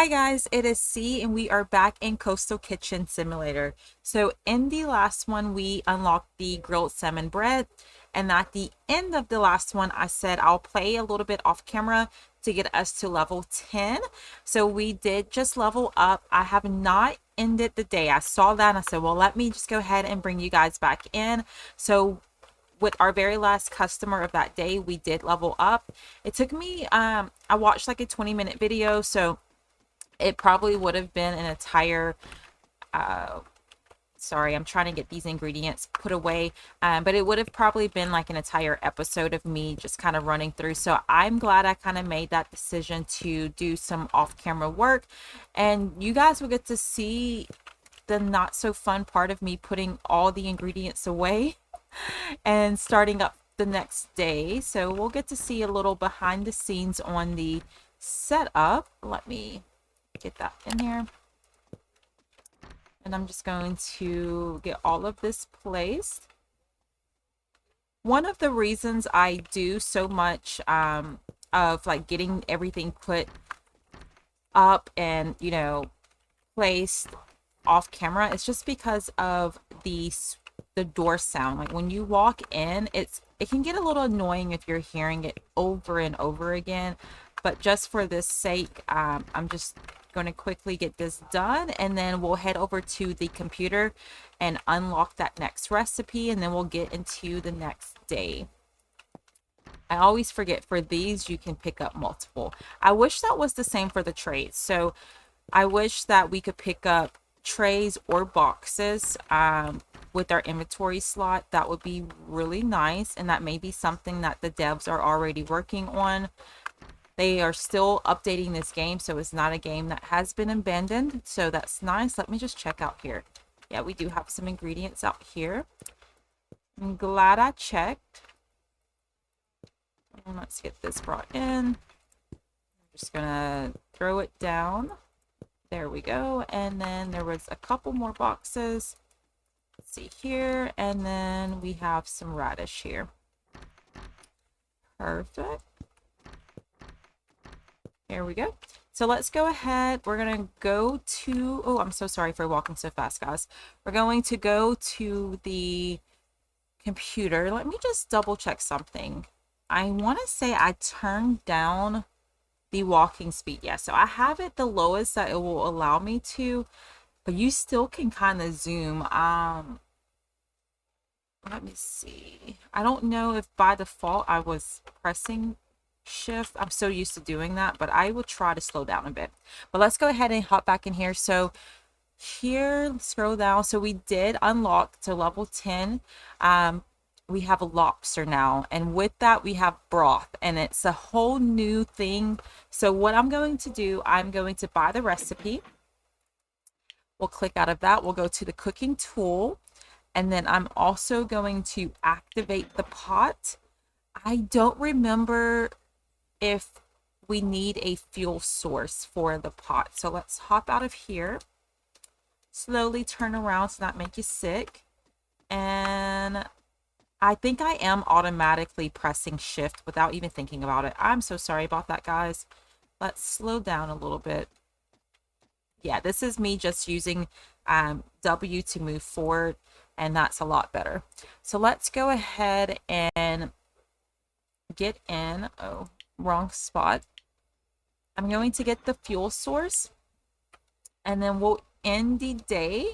Hi guys, it is C and we are back in Coastal Kitchen Simulator. So in the last one, we unlocked the grilled salmon bread. And at the end of the last one, I said I'll play a little bit off camera to get us to level 10. So we did just level up. I have not ended the day. I saw that and I said, well, let me just go ahead and bring you guys back in. So with our very last customer of that day, we did level up. It took me, I watched like a 20-minute video. So it probably would have been an entire sorry, I'm trying to get these ingredients put away, but it would have probably been like an entire episode of me just kind of running through. So I'm glad I kind of made that decision to do some off-camera work, and you guys will get to see the not so fun part of me putting all the ingredients away and starting up the next day. So we'll get to see a little behind the scenes on the setup. Let me get that in here. And I'm just going to get all of this placed. One of the reasons I do so much of like getting everything put up and, placed off camera is just because of the door sound. Like when you walk in, it can get a little annoying if you're hearing it over and over again. But just for this sake, I'm just going to quickly get this done, and then we'll head over to the computer and unlock that next recipe, and then we'll get into the next day. I always forget, for these you can pick up multiple. I wish that was the same for the trays. So I wish that we could pick up trays or boxes with our inventory slot. That would be really nice, and that may be something that the devs are already working on. They are still updating this game, so it's not a game that has been abandoned. So that's nice. Let me just check out here. Yeah, we do have some ingredients out here. I'm glad I checked. And let's get this brought in. I'm just gonna throw it down. There we go. And then there was a couple more boxes. Let's see here. And then we have some radish here. Perfect. Here we go. So let's go ahead. We're going to go to, oh, I'm so sorry for walking so fast, guys. We're going to go to the computer. Let me just double check something. I want to say I turned down the walking speed. Yeah, so I have it the lowest that it will allow me to, but you still can kind of zoom. Let me see. I don't know if by default I was pressing shift. I'm so used to doing that, but I will try to slow down a bit. But let's go ahead and hop back in here. So here, scroll down. So we did unlock to level 10. We have a lobster now, and with that we have broth, and it's a whole new thing. So what I'm going to do, I'm going to buy the recipe. We'll click out of that. We'll go to the cooking tool, and then I'm also going to activate the pot. I don't remember if we need a fuel source for the pot. So let's hop out of here. Slowly turn around to not make you sick. And I think I am automatically pressing shift without even thinking about it. I'm so sorry about that, guys. Let's slow down a little bit. Yeah, this is me just using W to move forward, and that's a lot better. So let's go ahead and get in. Oh, wrong spot. I'm going to get the fuel source, and then we'll end the day,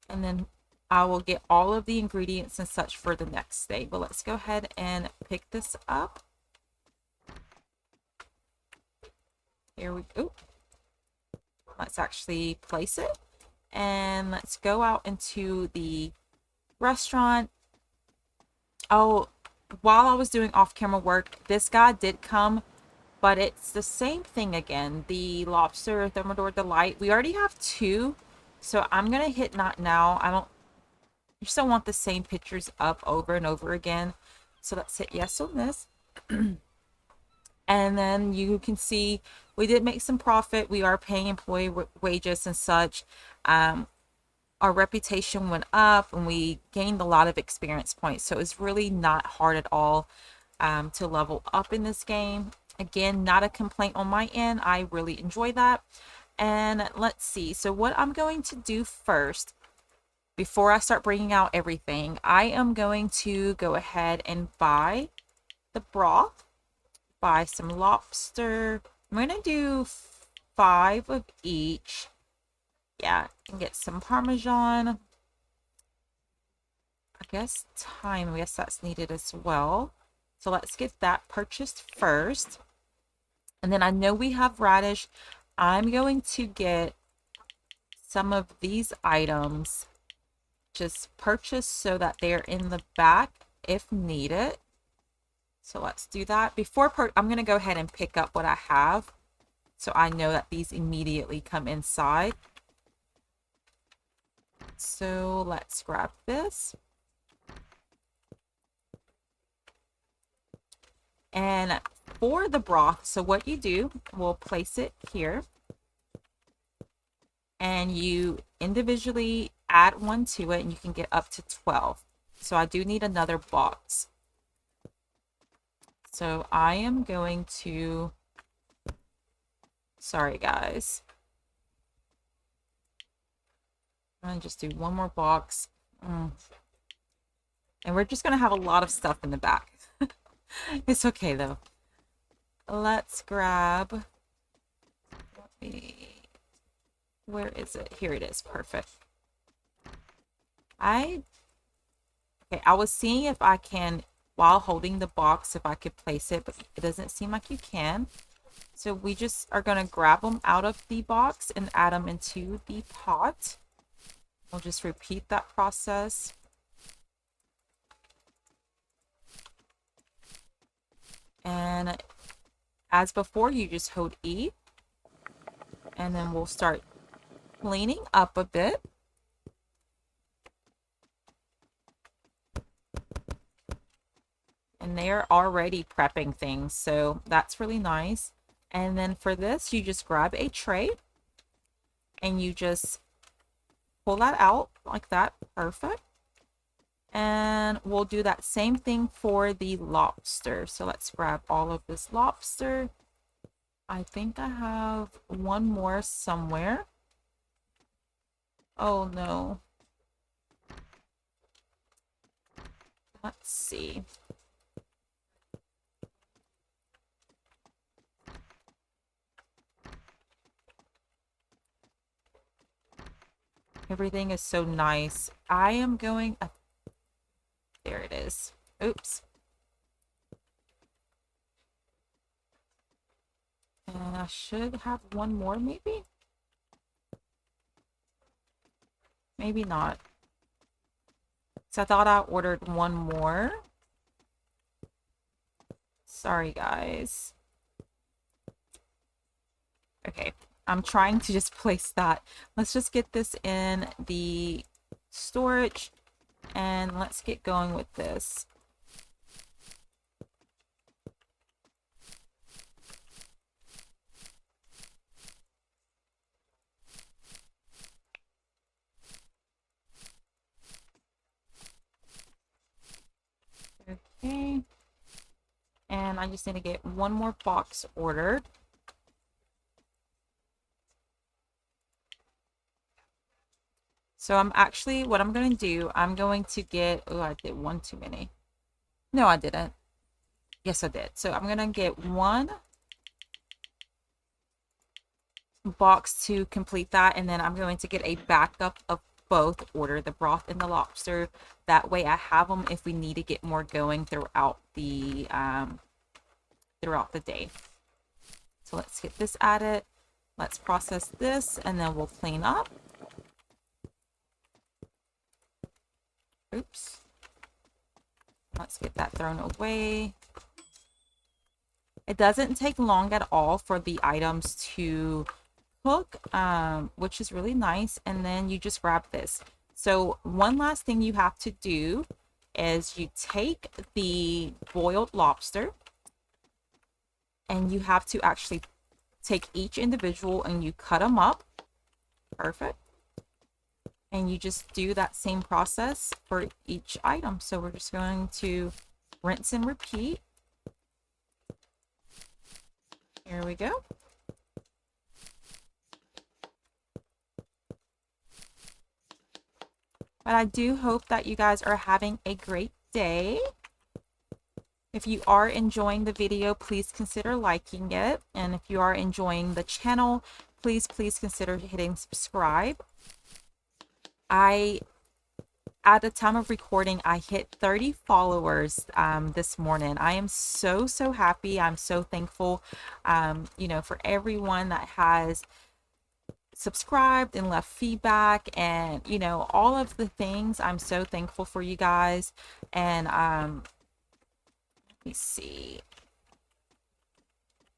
and then I will get all of the ingredients and such for the next day. But let's go ahead and pick this up. Here we go. Let's actually place it, and let's go out into the restaurant. Oh, while I was doing off-camera work, this guy did come, but it's the same thing again. The Lobster Thermidor Delight. We already have two, so I'm gonna hit not now. I just don't want the same pictures up over and over again. So let's hit yes on this. And then you can see we did make some profit. We are paying employee wages and such. Our reputation went up, and we gained a lot of experience points. So it's really not hard at all to level up in this game. Again, not a complaint on my end. I really enjoy that. And let's see. So what I'm going to do first, before I start bringing out everything, I am going to go ahead and buy the broth, buy some lobster. I'm going to do 5 of each. Yeah, and get some Parmesan. I guess thyme, I guess that's needed as well. So let's get that purchased first. And then I know we have radish. I'm going to get some of these items just purchased so that they're in the back if needed. So let's do that. I'm going to go ahead and pick up what I have so I know that these immediately come inside. So let's grab this. And for the broth, so what you do, we'll place it here. And you individually add one to it, and you can get up to 12. So I do need another box. So I am going to, sorry guys. I'm going to just do one more box. And we're just going to have a lot of stuff in the back. It's okay though. Let's grab, where is it? Here it is. Perfect. Okay, I was seeing if I can, while holding the box, if I could place it, but it doesn't seem like you can. So we just are going to grab them out of the box and add them into the pot. We'll just repeat that process. And as before, you just hold E. And then we'll start cleaning up a bit. And they're already prepping things, so that's really nice. And then for this, you just grab a tray and you just pull that out like that. Perfect. And we'll do that same thing for the lobster. So let's grab all of this lobster. I think I have one more somewhere. Oh no. Let's see. Everything is so nice. I am going... there it is. Oops. And I should have one more, maybe? Maybe not. So I thought I ordered one more. Sorry, guys. Okay, I'm trying to just place that. Let's just get this in the storage and let's get going with this. Okay. And I just need to get one more box ordered. So what I'm going to do, I'm going to get, oh, I did one too many. No, I didn't. Yes, I did. So I'm going to get one box to complete that. And then I'm going to get a backup of both, order the broth and the lobster. That way I have them if we need to get more going throughout the day. So let's get this added. Let's process this and then we'll clean up. Oops. Let's get that thrown away. It doesn't take long at all for the items to cook, which is really nice. And then you just grab this. So one last thing you have to do is you take the boiled lobster and you have to actually take each individual and you cut them up. Perfect. And you just do that same process for each item. So we're just going to rinse and repeat. Here we go. But I do hope that you guys are having a great day. If you are enjoying the video, please consider liking it. And if you are enjoying the channel, please consider hitting subscribe. At the time of recording, I hit 30 followers this morning. I am so happy. I'm so thankful, for everyone that has subscribed and left feedback and, all of the things. I'm so thankful for you guys. And let me see.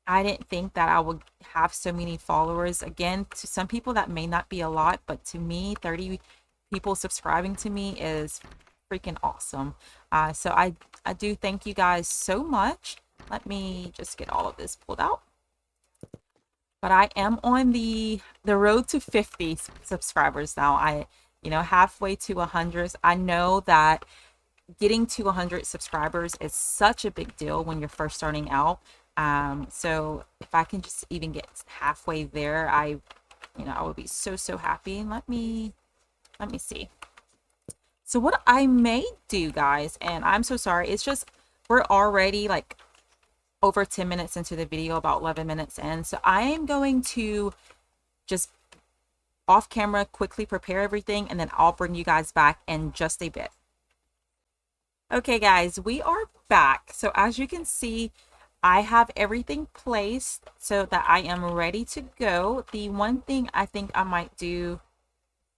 I didn't think that I would have so many followers. Again, to some people that may not be a lot, but to me, 30 people subscribing to me is freaking awesome. So I do thank you guys so much. Let me just get all of this pulled out. But I am on the road to 50 subscribers now. Halfway to 100. I know that getting to 100 subscribers is such a big deal when you're first starting out. So if I can just even get halfway there, I would be so happy. And let me see. So what I may do, guys, and I'm so sorry, it's just we're already like over 10 minutes into the video, about 11 minutes in. So I am going to just off camera quickly prepare everything, and then I'll bring you guys back in just a bit. Okay, guys, we are back. So as you can see, I have everything placed so that I am ready to go. The one thing I think I might do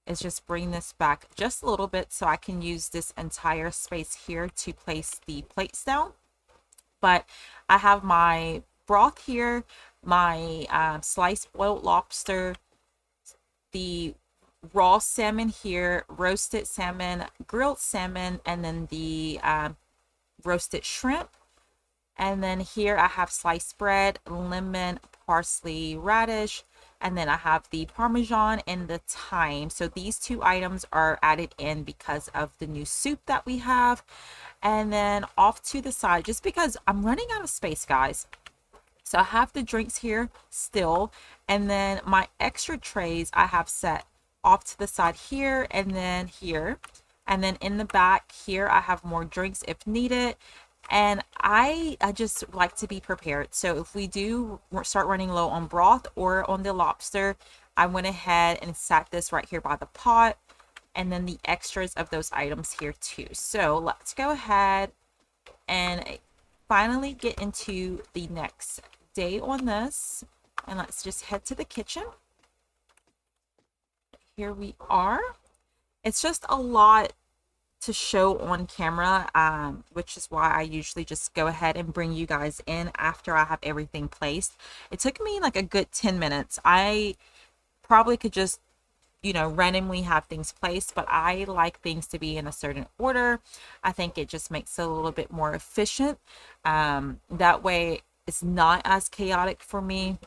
is just bring this back just a little bit so I can use this entire space here to place the plates down. But I have my broth here, my sliced boiled lobster, the raw salmon here, roasted salmon, grilled salmon, and then the roasted shrimp. And then here I have sliced bread, lemon, parsley, radish, and then I have the Parmesan and the thyme. So these two items are added in because of the new soup that we have. And then off to the side, just because I'm running out of space, guys. So I have the drinks here still. And then my extra trays I have set off to the side here and then here. And then in the back here, I have more drinks if needed. And I just like to be prepared. So if we do start running low on broth or on the lobster, I went ahead and sat this right here by the pot, and then the extras of those items here too. So let's go ahead and finally get into the next day on this. And let's just head to the kitchen. Here we are. It's just a lot to show on camera, which is why I usually just go ahead and bring you guys in after I have everything placed. It took me like a good 10 minutes. I probably could just, randomly have things placed, but I like things to be in a certain order. I think it just makes it a little bit more efficient. That way it's not as chaotic for me.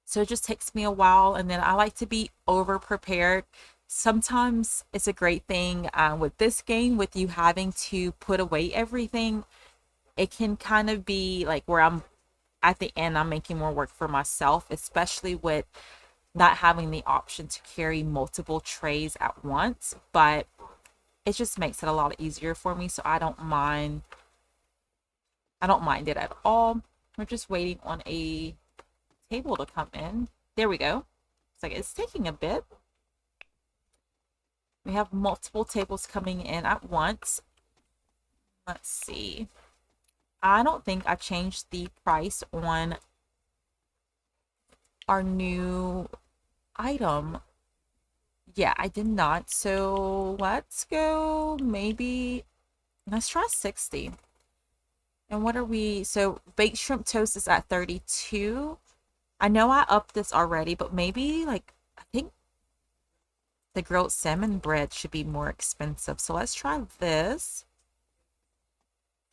So it just takes me a while, and then I like to be over prepared. Sometimes it's a great thing with this game, with you having to put away everything. It can kind of be like where I'm at the end, I'm making more work for myself, especially with not having the option to carry multiple trays at once. But it just makes it a lot easier for me, so I don't mind it at all. We're just waiting on a table to come in. There we go. It's like it's taking a bit. We have multiple tables coming in at once. Let's see. I don't think I changed the price on our new item. Yeah, I did not. So let's go let's try 60. And what are we? So baked shrimp toast is at 32. I know I upped this already, but maybe I think the grilled salmon bread should be more expensive. So let's try this.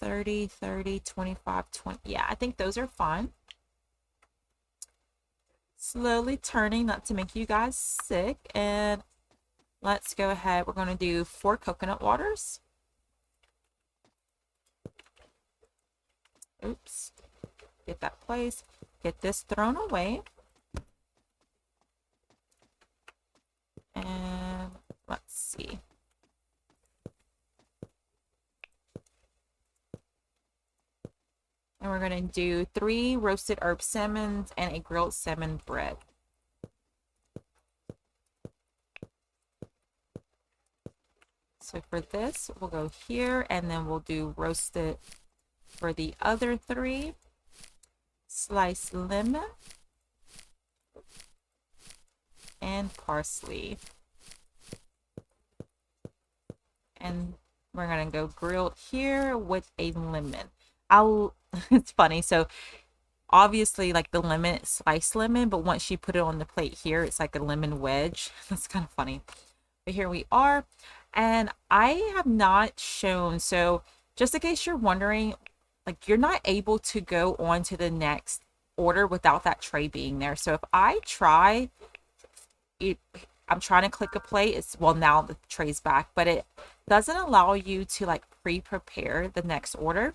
30, 30, 25, 20. Yeah, I think those are fine. Slowly turning, not to make you guys sick. And let's go ahead. We're going to do 4 coconut waters. Oops. Get that placed. get this thrown away. And let's see. And we're going to do 3 roasted herb salmons and a grilled salmon bread. So for this, we'll go here, and then we'll do roasted for the other 3. Sliced lemon and parsley. And we're going to go grilled here with a lemon. It's funny. So obviously like the lemon, sliced lemon, but once you put it on the plate here, it's like a lemon wedge. That's kind of funny. But here we are. And I have not shown, so just in case you're wondering, like you're not able to go on to the next order without that tray being there. So if I try it, I'm trying to click a plate, it's, well, now the tray's back, but it doesn't allow you to like pre-prepare the next order.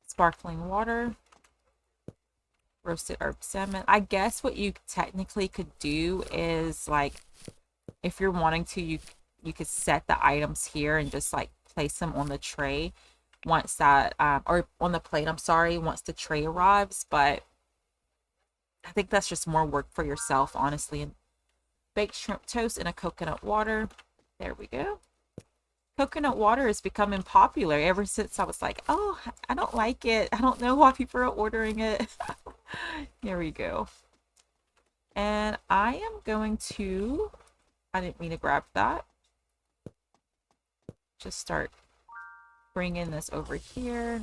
Sparkling water, roasted herb salmon. I guess what you technically could do is like, if you're wanting to, you could set the items here and just like place them on the tray once that or on the plate, I'm sorry, once the tray arrives. But I think that's just more work for yourself, honestly. And baked shrimp toast in a coconut water. There we go. Coconut water is becoming popular ever since I was like, oh, I don't like it. I don't know why people are ordering it. Here we go. And I am going to, I didn't mean to grab that. Just start bringing this over here.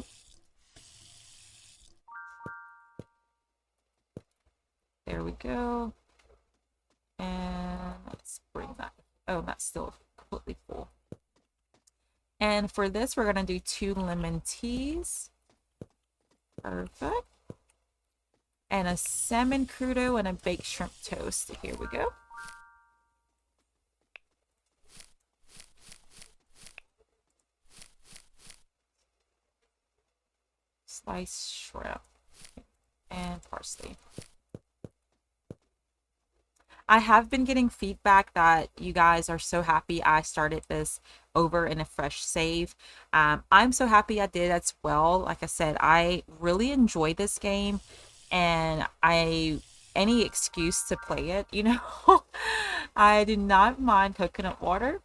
There we go. And let's bring that. Oh, that's still completely full. And for this, we're going to do 2 lemon teas. Perfect. And a salmon crudo and a baked shrimp toast. Here we go. Sliced shrimp and parsley. I have been getting feedback that you guys are so happy I started this over in a fresh save. I'm so happy I did as well. Like I said, I really enjoy this game, and any excuse to play it, you know. I do not mind coconut water.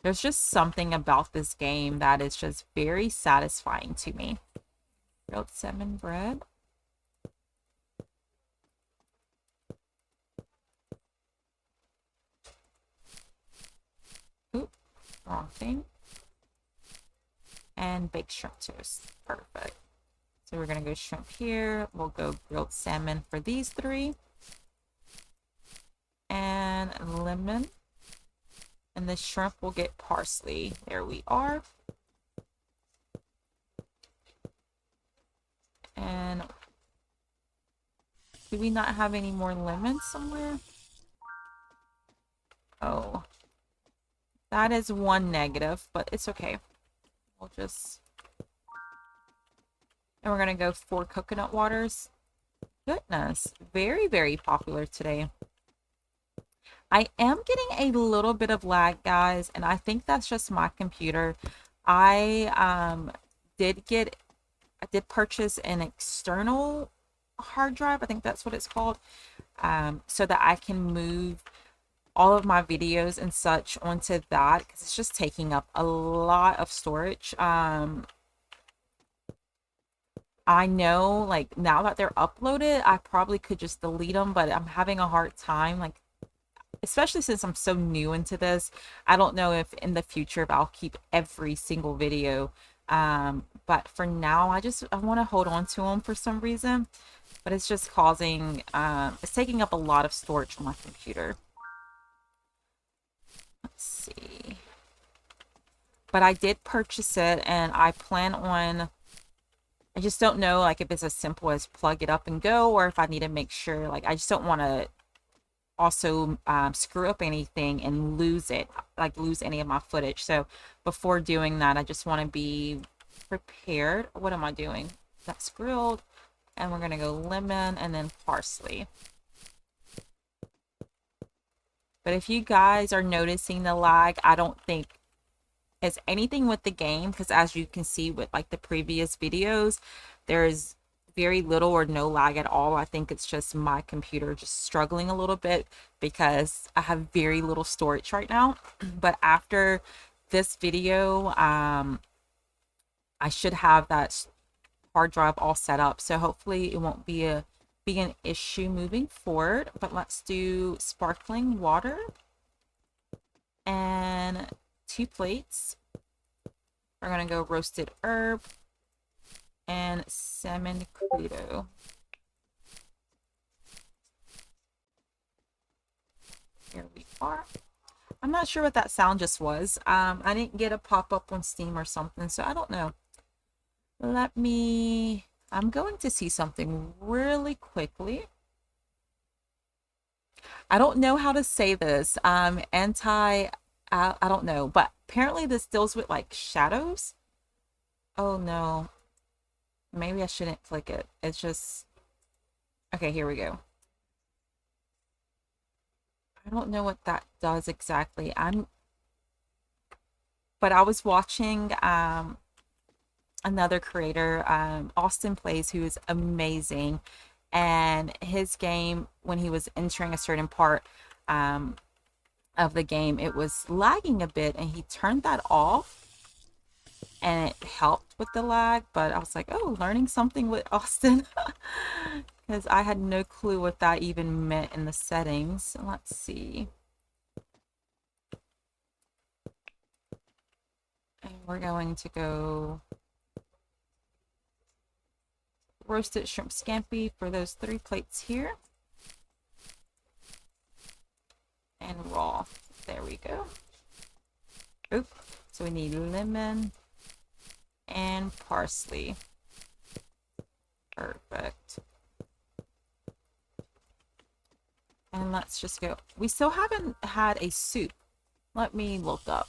There's just something about this game that is just very satisfying to me. Grilled salmon bread. Oop, wrong thing. And baked shrimp toast. Perfect. So we're going to go shrimp here. We'll go grilled salmon for these 3. And lemon. And the shrimp will get parsley. There we are. And do we not have any more lemons somewhere? Oh. That is 1 negative, but it's okay. We'll just... And we're going to go 4 coconut waters. Goodness. Very, very popular today. I am getting a little bit of lag, guys, and I think that's just my computer. I did purchase an external hard drive. I think that's what it's called. So that I can move all of my videos and such onto that, because it's just taking up a lot of storage. I know, like, now that they're uploaded, I probably could just delete them, but I'm having a hard time, like, especially since I'm so new into this. I don't know if in the future if I'll keep every single video. But for now, I want to hold on to them for some reason. But it's just causing, it's taking up a lot of storage on my computer. Let's see. But I did purchase it, and I plan on, I just don't know, like, if it's as simple as plug it up and go, or if I need to make sure, like, I just don't want to also screw up anything and lose it, like lose any of my footage. So before doing that, I just want to be prepared. What am I doing? That's grilled. And we're going to go lemon and then parsley. But if you guys are noticing the lag, I don't think it's anything with the game, because as you can see with like the previous videos, there's very little or no lag at all. I think it's just my computer just struggling a little bit because I have very little storage right now. But after this video, I should have that hard drive all set up, so hopefully it won't be an issue moving forward. But let's do sparkling water and 2 plates. We're gonna go roasted herb and salmon crudo. Here we are. I'm not sure what that sound just was. I didn't get a pop-up on Steam or something, so I don't know. I'm going to see something really quickly. I don't know how to say this. I don't know, but apparently this deals with like shadows. Oh no. Maybe I shouldn't click it. It's just, okay, here we go. I don't know what that does exactly. But I was watching another creator, Austin Plays, who is amazing, and his game, when he was entering a certain part of the game, it was lagging a bit, and he turned that off and it helped with the lag. But I was like, oh, learning something with Austin, because I had no clue what that even meant in the settings. Let's see. And we're going to go roasted shrimp scampi for those 3 plates here. And raw. There we go. Oop. So we need lemon and parsley. Perfect. And let's just go. We still haven't had a soup. Let me look up.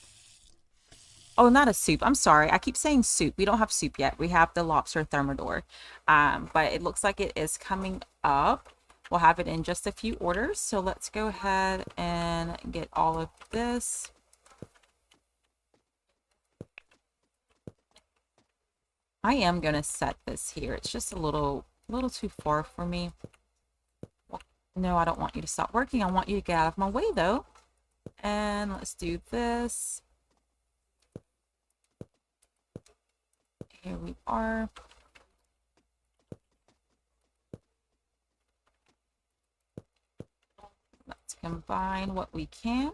Oh, not a soup. I'm sorry. I keep saying soup. We don't have soup yet. We have the lobster thermidor. But it looks like it is coming up. We'll have it in just a few orders. So let's go ahead and get all of this. I am going to set this here. It's just a little too far for me. Well, no, I don't want you to stop working. I want you to get out of my way though. And let's do this. Here we are. Let's combine what we can.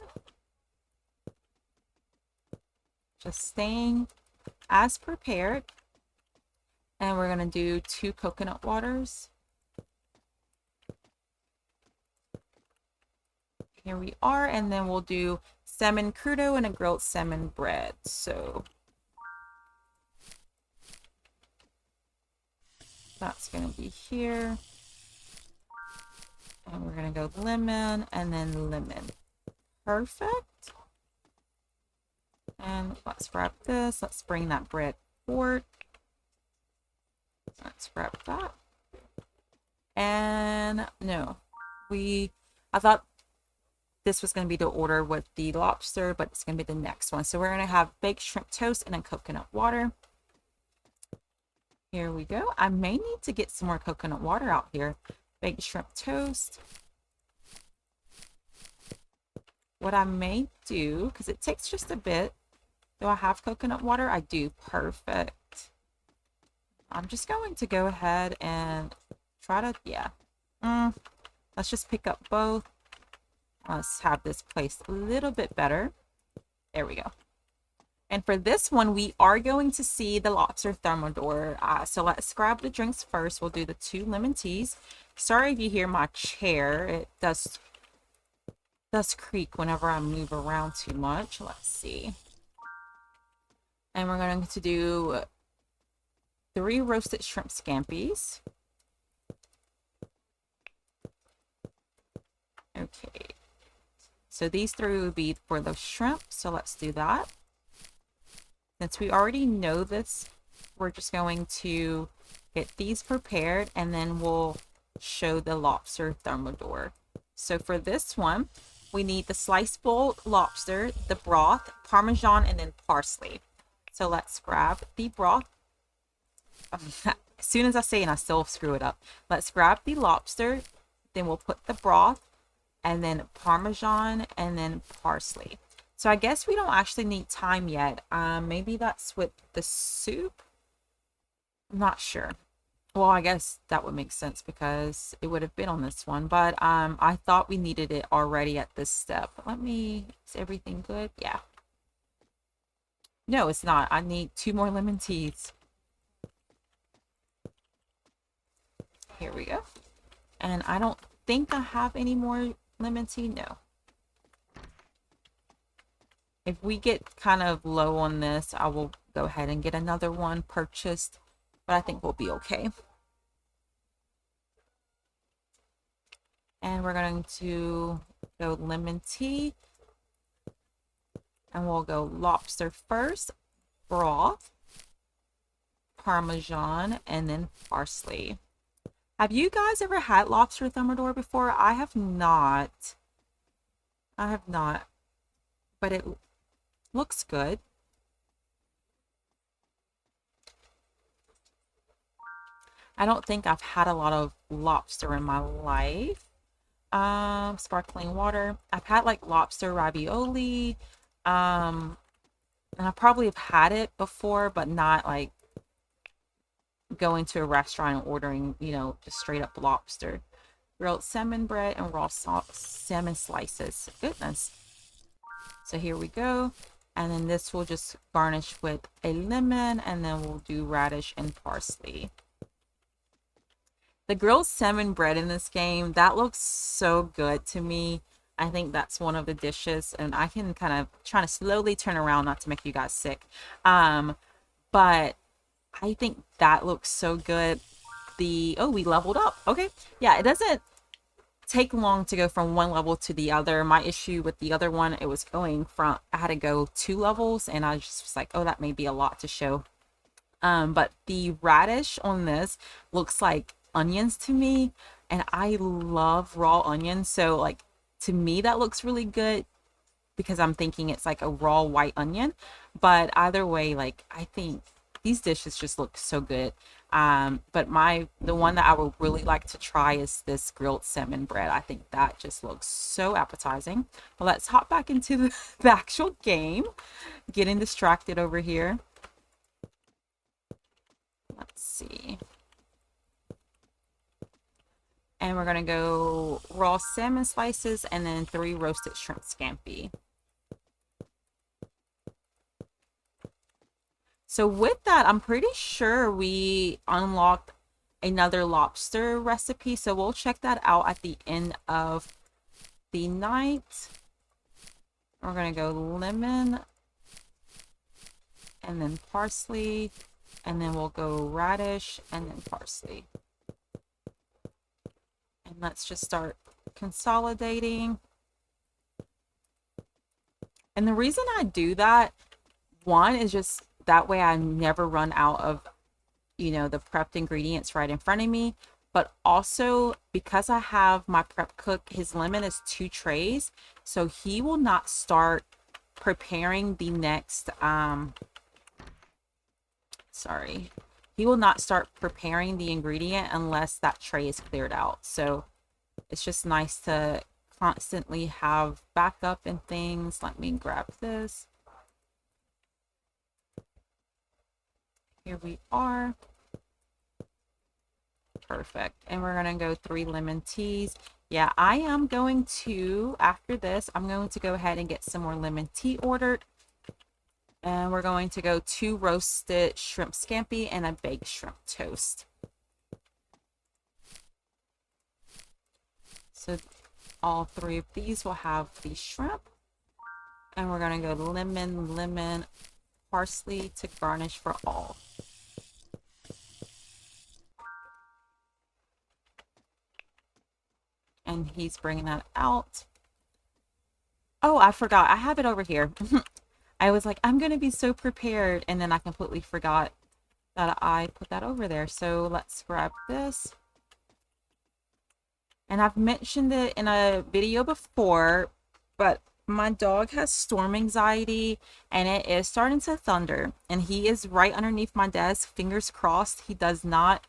Just staying as prepared. And we're going to do 2 coconut waters. Here we are. And then we'll do salmon crudo and a grilled salmon bread. So that's going to be here. And we're going to go lemon and then lemon. Perfect. And let's wrap this. Let's bring that bread forward. Let's wrap that. And no, I thought this was going to be the order with the lobster, but it's going to be the next one. So we're going to have baked shrimp toast and a coconut water. Here we go. I may need to get some more coconut water out here. Baked shrimp toast. What I may do, because it takes just a bit. Do I have coconut water? I do. Perfect. I'm just going to go ahead and try to, yeah. Let's just pick up both. Let's have this placed a little bit better. There we go. And for this one, we are going to see the lobster thermidor. So let's grab the drinks first. We'll do the 2 lemon teas. Sorry if you hear my chair. It does creak whenever I move around too much. Let's see. And we're going to do 3 roasted shrimp scampis. Okay. So these 3 would be for the shrimp. So let's do that. Since we already know this we're just going to get these prepared and then we'll show the lobster thermidor. So for this one, we need the sliced boiled lobster, the broth, parmesan, and then parsley. So let's grab the broth. As soon as I say it, I still screw it up. Let's grab the lobster, then we'll put the broth, and then parmesan, and then parsley. So I guess we don't actually need thyme yet. Maybe that's with the soup. I'm not sure. Well, I guess that would make sense because it would have been on this one. But I thought we needed it already at this step. Let me. Is everything good? Yeah. No, it's not. I need 2 more lemon teas. Here we go. And I don't think I have any more lemon tea. No. If we get kind of low on this, I will go ahead and get another one purchased. But I think we'll be okay. And we're going to go lemon tea. And we'll go lobster first, broth, parmesan, and then parsley. Have you guys ever had lobster thermidor before? I have not. I have not. But it looks good. I don't think I've had a lot of lobster in my life. Sparkling water. I've had like lobster ravioli. And I probably have had it before, but not like going to a restaurant and ordering, just straight up lobster. Grilled salmon bread and raw salmon slices. Goodness. So here we go. And then this will just garnish with a lemon, and then we'll do radish and parsley. The grilled salmon bread in this game, that looks so good to me. I think that's one of the dishes, and I can kind of try to slowly turn around, not to make you guys sick. But I think that looks so good. Oh, we leveled up. Okay. Yeah, it doesn't take long to go from one level to the other. My issue with the other one, it was going from, I had to go 2 levels, and I just was like, oh, that may be a lot to show. But the radish on this looks like onions to me, and I love raw onions. So like, to me, that looks really good because I'm thinking it's like a raw white onion. But either way, like, I think these dishes just look so good. But the one that I would really like to try is this grilled salmon bread. I think that just looks so appetizing. But let's hop back into the actual game. Getting distracted over here. Let's see. And we're going to go raw salmon slices and then 3 roasted shrimp scampi. So with that, I'm pretty sure we unlocked another lobster recipe. So we'll check that out at the end of the night. We're going to go lemon and then parsley, and then we'll go radish and then parsley. And let's just start consolidating. And the reason I do that, one, is just that way I never run out of, the prepped ingredients right in front of me. But also because I have my prep cook, his limit is 2 trays. So he will not start preparing the next, he will not start preparing the ingredient unless that tray is cleared out. So it's just nice to constantly have backup and things. Let me grab this. Here we are. Perfect. And we're going to go 3 lemon teas. Yeah, I am going to, after this, I'm going to go ahead and get some more lemon tea ordered. And we're going to go 2 roasted shrimp scampi and a baked shrimp toast. So all 3 of these will have the shrimp. And we're going to go lemon, parsley to garnish for all. And he's bringing that out. Oh, I forgot. I have it over here. I was like, I'm going to be so prepared. And then I completely forgot that I put that over there. So let's grab this. And I've mentioned it in a video before, but my dog has storm anxiety and it is starting to thunder. And he is right underneath my desk. Fingers crossed he does not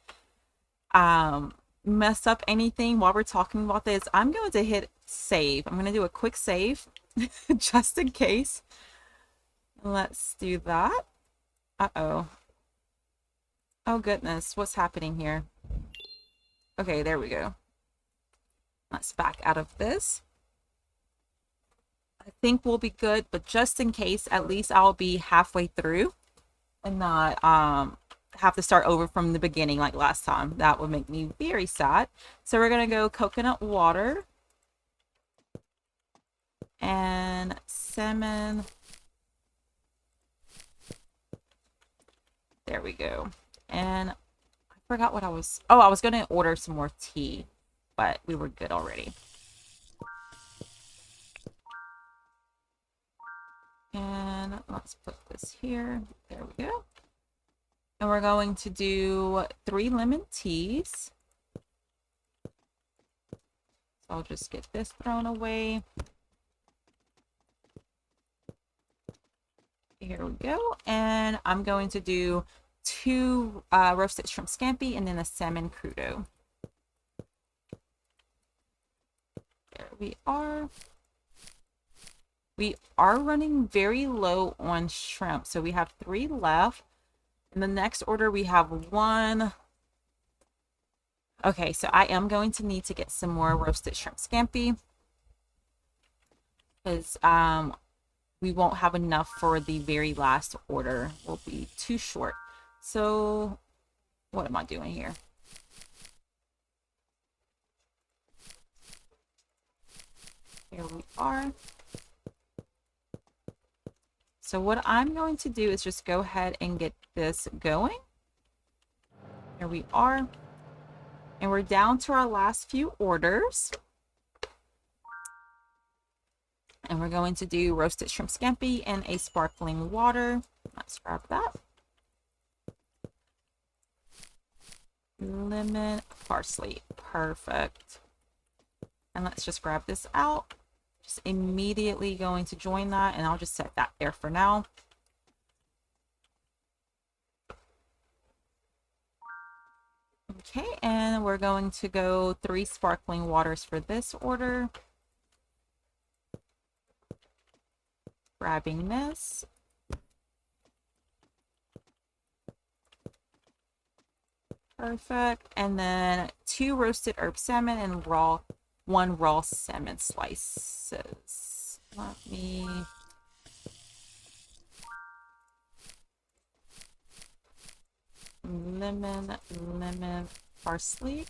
mess up anything while we're talking about this. I'm going to hit save. I'm going to do a quick save just in case. Let's do that. Uh-oh. Oh goodness, what's happening here? Okay, there we go. Let's back out of this. I think we'll be good, but just in case, at least I'll be halfway through and not have to start over from the beginning like last time. That would make me very sad. So we're gonna go coconut water and salmon. There we go. And I forgot what I was. Oh, I was gonna order some more tea, but we were good already. And let's put this here. There we go. And we're going to do 3 lemon teas. So I'll just get this thrown away. Here we go. And I'm going to do 2 roasted shrimp scampi and then a salmon crudo. There we are. We are running very low on shrimp. So we have 3 left. In the next order, we have 1. Okay, so I am going to need to get some more roasted shrimp scampi. Because we won't have enough for the very last order. We'll be too short. So what am I doing here? Here we are. So what I'm going to do is just go ahead and get this going. Here we are. And we're down to our last few orders. And we're going to do roasted shrimp scampi and a sparkling water. Let's grab that. Lemon parsley. Perfect. And let's just grab this out. Just immediately going to join that, and I'll just set that there for now. Okay, and we're going to go 3 sparkling waters for this order. Grabbing this. Perfect. And then 2 roasted herb salmon and 1 raw salmon slices. Let me... lemon, parsley,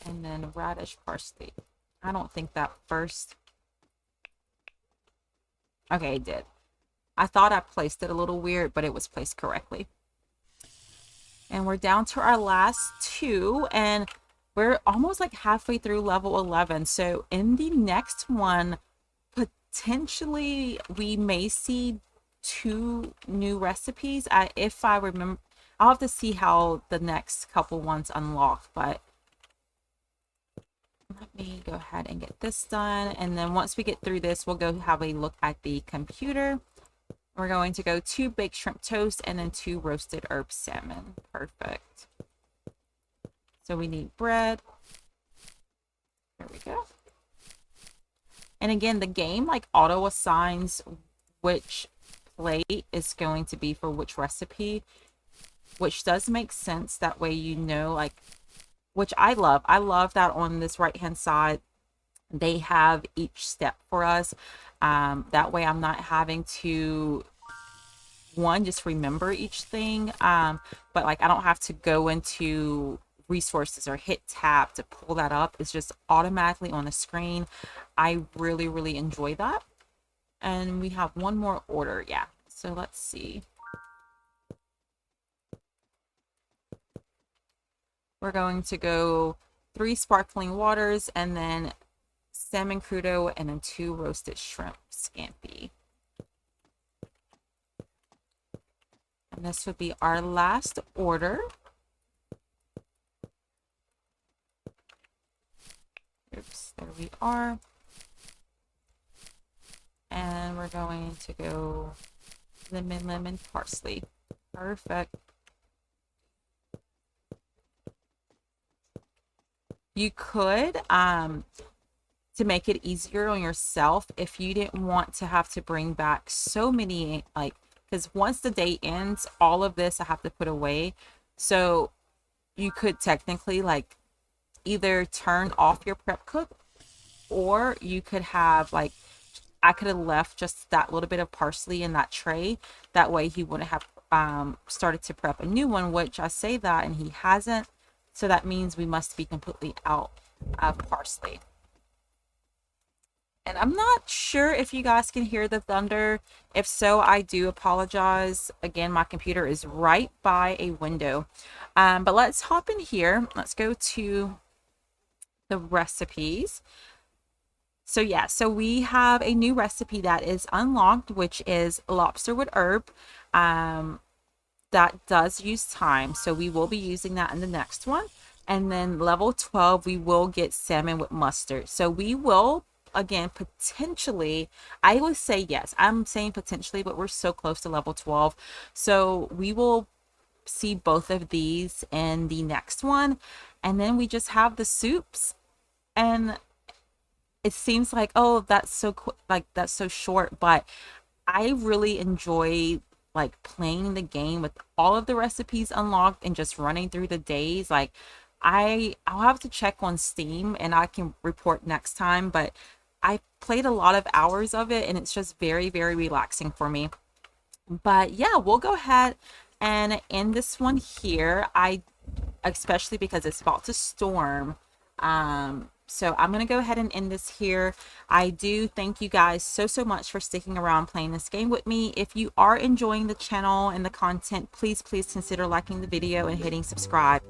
and then radish parsley. I don't think that first... Okay, it did. I thought I placed it a little weird, but it was placed correctly. And we're down to our last 2, and we're almost like halfway through level 11. So in the next one, potentially we may see 2 new recipes. If I remember, I'll have to see how the next couple ones unlock, but let me go ahead and get this done. And then once we get through this, we'll go have a look at the computer. We're going to go 2 baked shrimp toast and then 2 roasted herb salmon. Perfect. So we need bread. There we go. And again, the game like auto assigns which plate is going to be for which recipe, which does make sense. That way you know, like, which I love. I love that on this right hand side they have each step for us. That way I'm not having to just remember each thing, but like I don't have to go into resources or hit tab to pull that up. It's just automatically on the screen. I really enjoy that. And we have 1 more order. Yeah, so let's see. We're going to go 3 sparkling waters and then salmon crudo and then 2 roasted shrimp scampi. And this would be our last order. Oops, there we are. And we're going to go lemon parsley. Perfect. You could, to make it easier on yourself, if you didn't want to have to bring back so many, like, because once the day ends, all of this I have to put away. So you could technically like either turn off your prep cook, or you could have like, I could have left just that little bit of parsley in that tray. That way he wouldn't have started to prep a new one, which I say that and he hasn't. So that means we must be completely out of parsley. And I'm not sure if you guys can hear the thunder. If so, I do apologize. Again, my computer is right by a window. But let's hop in here. Let's go to the recipes. So yeah, so we have a new recipe that is unlocked, which is lobster with herb. That does use thyme, so we will be using that in the next one. And then level 12, we will get salmon with mustard. So we will, again, potentially, I would say yes. I'm saying potentially, but we're so close to level 12. So we will see both of these in the next one. And then we just have the soups. And it seems like, oh, that's so like that's so short, but I really enjoy like playing the game with all of the recipes unlocked and just running through the days. Like I'll have to check on Steam and I can report next time, but I played a lot of hours of it and it's just very, very relaxing for me. But yeah, we'll go ahead and end this one here. I especially because it's about to storm. So I'm going to go ahead and end this here. I do thank you guys so much for sticking around playing this game with me. If you are enjoying the channel and the content, please consider liking the video and hitting subscribe.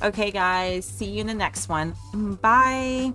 Okay, guys, see you in the next one. Bye.